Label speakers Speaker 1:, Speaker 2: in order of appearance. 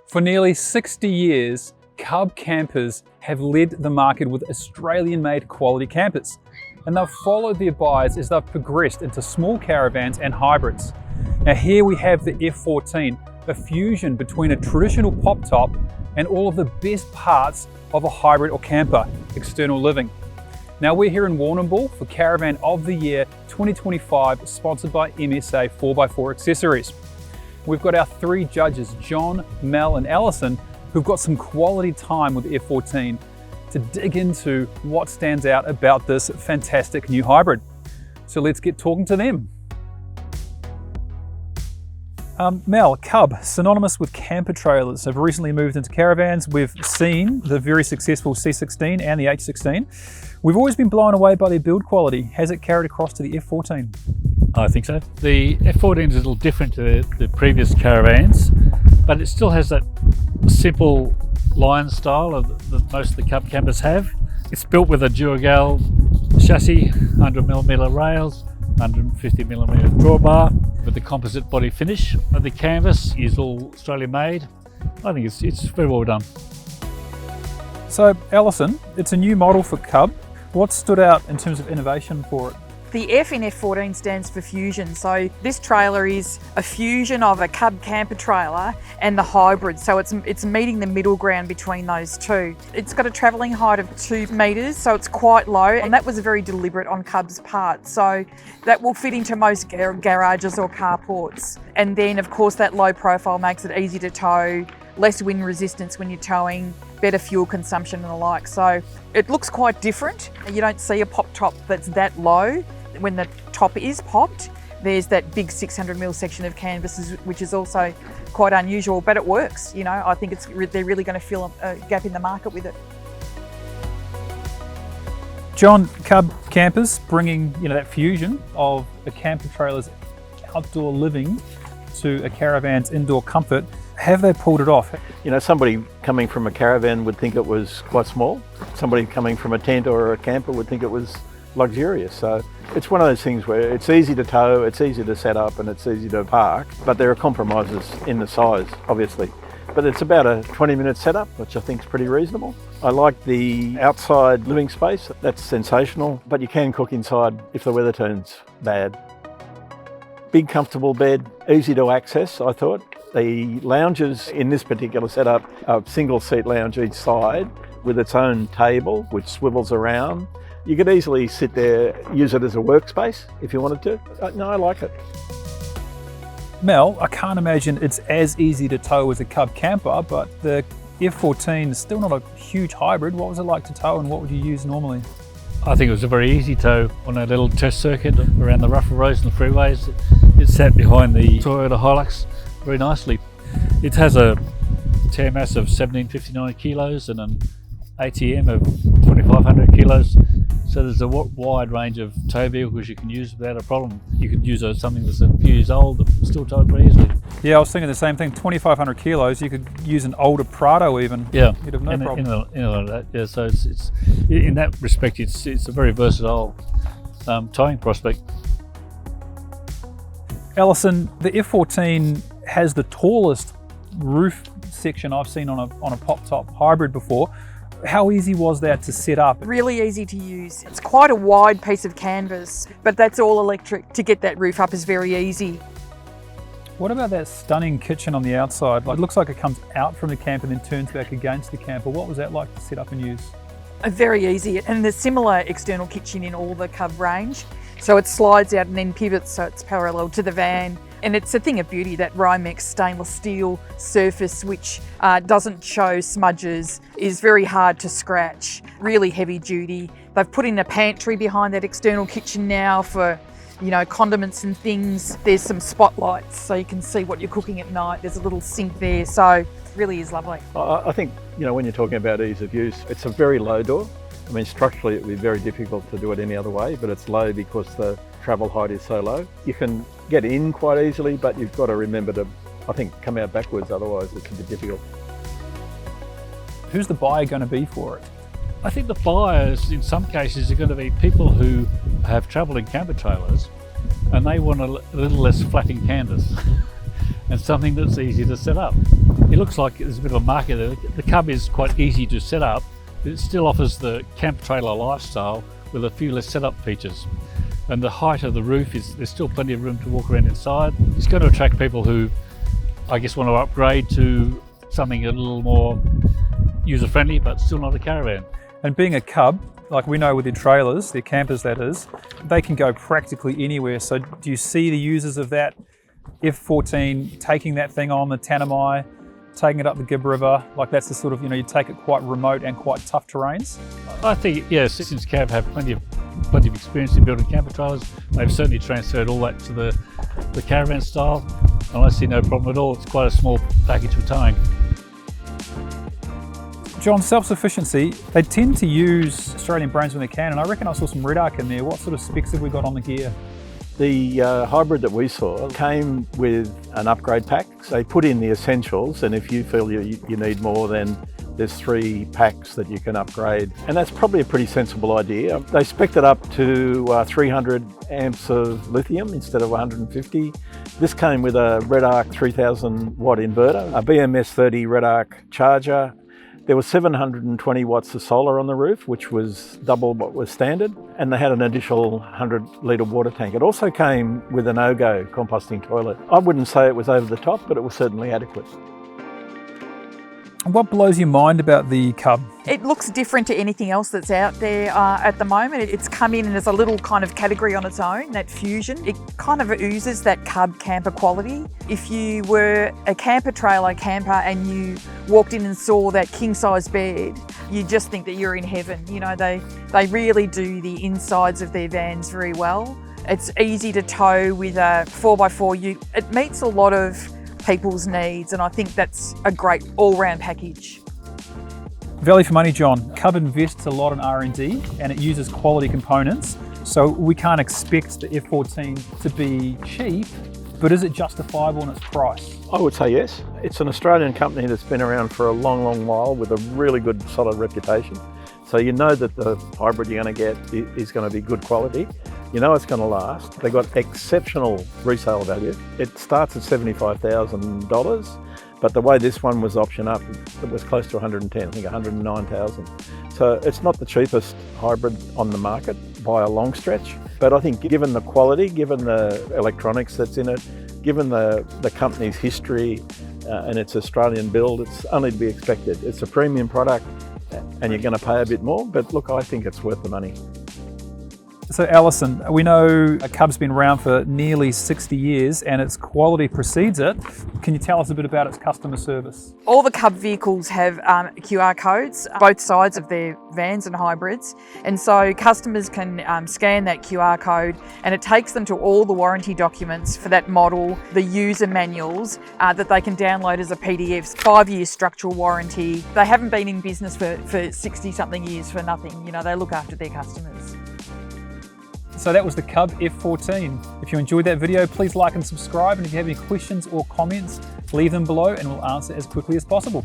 Speaker 1: For nearly 60 years, Cub Campers have led the market with Australian-made quality campers, and they've followed their buyers as they've progressed into small caravans and hybrids. Now here we have the F14, a fusion between a traditional pop top and all of the best parts of a hybrid or camper, external living. Now we're here in Warrnambool for Caravan of the Year 2025, sponsored by MSA 4x4 Accessories. We've got our three judges, John, Mel and Alison, who've got some quality time with the F14 to dig into what stands out about this fantastic new hybrid. So let's get talking to them. Mel, Cub, synonymous with camper trailers, have recently moved into caravans. We've seen the very successful C16 and the H16. We've always been blown away by their build quality. Has it carried across to the F14?
Speaker 2: I think so. The F14 is a little different to the previous caravans, but it still has that simple line style that most of the Cub campers have. It's built with a DuraGal chassis, 100mm rails, 150mm drawbar, with the composite body finish. The canvas is all Australian made. I think it's very well done.
Speaker 1: So Alison, it's a new model for Cub. What stood out in terms of innovation for it?
Speaker 3: The F in F14 stands for fusion. So this trailer is a fusion of a Cub camper trailer and the hybrid. So it's meeting the middle ground between those two. It's got a travelling height of 2 metres, so it's quite low, and that was very deliberate on Cub's part. So that will fit into most garages or carports. And then of course that low profile makes it easy to tow, less wind resistance when you're towing, better fuel consumption and the like. So it looks quite different. You don't see a pop top that's that low. When the top is popped, there's that big 600mm section of canvas, which is also quite unusual, but it works. You know, I think they're really going to fill a gap in the market with it.
Speaker 1: John, Cub Campers bringing that fusion of a camper trailer's outdoor living to a caravan's indoor comfort. Have they pulled it off?
Speaker 4: You know, somebody coming from a caravan would think it was quite small. Somebody coming from a tent or a camper would think it was luxurious. So it's one of those things where it's easy to tow, it's easy to set up and it's easy to park, but there are compromises in the size, obviously. But it's about a 20-minute setup, which I think is pretty reasonable. I like the outside living space, that's sensational, but you can cook inside if the weather turns bad. Big comfortable bed, easy to access, I thought. The lounges in this particular setup are single seat lounge each side with its own table which swivels around. You could easily sit there, use it as a workspace if you wanted to. No, I like it.
Speaker 1: Mel, I can't imagine it's as easy to tow as a Cub camper, but the F14 is still not a huge hybrid. What was it like to tow and what would you use normally?
Speaker 2: I think it was a very easy tow on a little test circuit around the rougher roads and the freeways. It sat behind the Toyota Hilux very nicely. It has a tare mass of 1759 kilos and an ATM of 2500 kilos. So there's a wide range of tow vehicles you can use without a problem. You could use something that's a few years old that still tow very easily.
Speaker 1: Yeah, I was thinking the same thing. 2,500 kilos, you could use an older Prado even.
Speaker 2: Yeah,
Speaker 1: you'd have no problem.
Speaker 2: Like that. Yeah, so it's in that respect, it's a very versatile towing prospect.
Speaker 1: Alison, the F14 has the tallest roof section I've seen on a pop-top hybrid before. How easy was that to set up?
Speaker 3: Really easy to use. It's quite a wide piece of canvas, but that's all electric. To get that roof up is very easy.
Speaker 1: What about that stunning kitchen on the outside? It looks like it comes out from the camper and then turns back against the camper. What was that like to set up and use?
Speaker 3: Very easy, and there's similar external kitchen in all the Cub range. So it slides out and then pivots so it's parallel to the van. And it's a thing of beauty, that Rymex stainless steel surface, which doesn't show smudges, is very hard to scratch, really heavy duty. They've put in a pantry behind that external kitchen now for, condiments and things. There's some spotlights so you can see what you're cooking at night. There's a little sink there, so it really is lovely.
Speaker 4: I think, when you're talking about ease of use, it's a very low door. I mean, structurally it would be very difficult to do it any other way, but it's low because the travel height is so low. You can get in quite easily, but you've got to remember to, I think, come out backwards, otherwise it's a bit difficult.
Speaker 1: Who's the buyer going to be for it?
Speaker 2: I think the buyers, in some cases, are going to be people who have travelled in camper trailers and they want a little less flapping canvas. and something that's easy to set up. It looks like there's a bit of a market there. The Cub is quite easy to set up, but it still offers the camper trailer lifestyle with a few less setup features. And the height of the roof there's still plenty of room to walk around inside. It's going to attract people who, I guess, want to upgrade to something a little more user-friendly, but still not a caravan.
Speaker 1: And being a Cub, like we know with their trailers, their campers that is, they can go practically anywhere. So do you see the users of that F14 taking that thing on the Tanami, taking it up the Gibb River? Like that's the sort of, you take it quite remote and quite tough terrains?
Speaker 2: I think, yes, since Cav have plenty of experience in building camper trailers, they've certainly transferred all that to the caravan style, and I see no problem at all. It's quite a small package for towing.
Speaker 1: John, Self-Sufficiency, they tend to use Australian brands when they can, and I reckon I saw some Red Arc in there. What sort of specs have we got on the gear?
Speaker 4: The hybrid that we saw came with an upgrade pack. So they put in the essentials, and if you feel you need more, then there's 3 packs that you can upgrade. And that's probably a pretty sensible idea. They spec'd it up to 300 amps of lithium instead of 150. This came with a Red Arc 3000 watt inverter, a BMS 30 Red Arc charger. There was 720 watts of solar on the roof, which was double what was standard, and they had an additional 100-litre water tank. It also came with an OGO composting toilet. I wouldn't say it was over the top, but it was certainly adequate.
Speaker 1: What blows your mind about the Cub?
Speaker 3: It looks different to anything else that's out there at the moment. It's come in and it's a little kind of category on its own, that fusion. It kind of oozes that Cub camper quality. If you were a camper trailer camper and you walked in and saw that king-size bed, you just think that you're in heaven. They really do the insides of their vans very well. It's easy to tow with a 4x4. It meets a lot of people's needs, and I think that's a great all-round package.
Speaker 1: Value for money, John. Cub invests a lot in R&D and it uses quality components, so we can't expect the F14 to be cheap, but is it justifiable in its price?
Speaker 4: I would say yes. It's an Australian company that's been around for a long, long while with a really good, solid reputation. So you know that the hybrid you're going to get is going to be good quality. You know it's going to last. They've got exceptional resale value. It starts at $75,000, but the way this one was optioned up, it was close to 110, I think 109,000. So it's not the cheapest hybrid on the market by a long stretch, but I think given the quality, given the electronics that's in it, given the company's history and its Australian build, it's only to be expected. It's a premium product and you're going to pay a bit more, but look, I think it's worth the money.
Speaker 1: So Alison, we know a Cub's been around for nearly 60 years and its quality precedes it. Can you tell us a bit about its customer service?
Speaker 3: All the Cub vehicles have QR codes, both sides of their vans and hybrids. And so customers can scan that QR code and it takes them to all the warranty documents for that model, the user manuals that they can download as a PDF, 5-year structural warranty. They haven't been in business for 60-something years for nothing. They look after their customers.
Speaker 1: So that was the Cub F14. If you enjoyed that video, please like and subscribe. And if you have any questions or comments, leave them below and we'll answer as quickly as possible.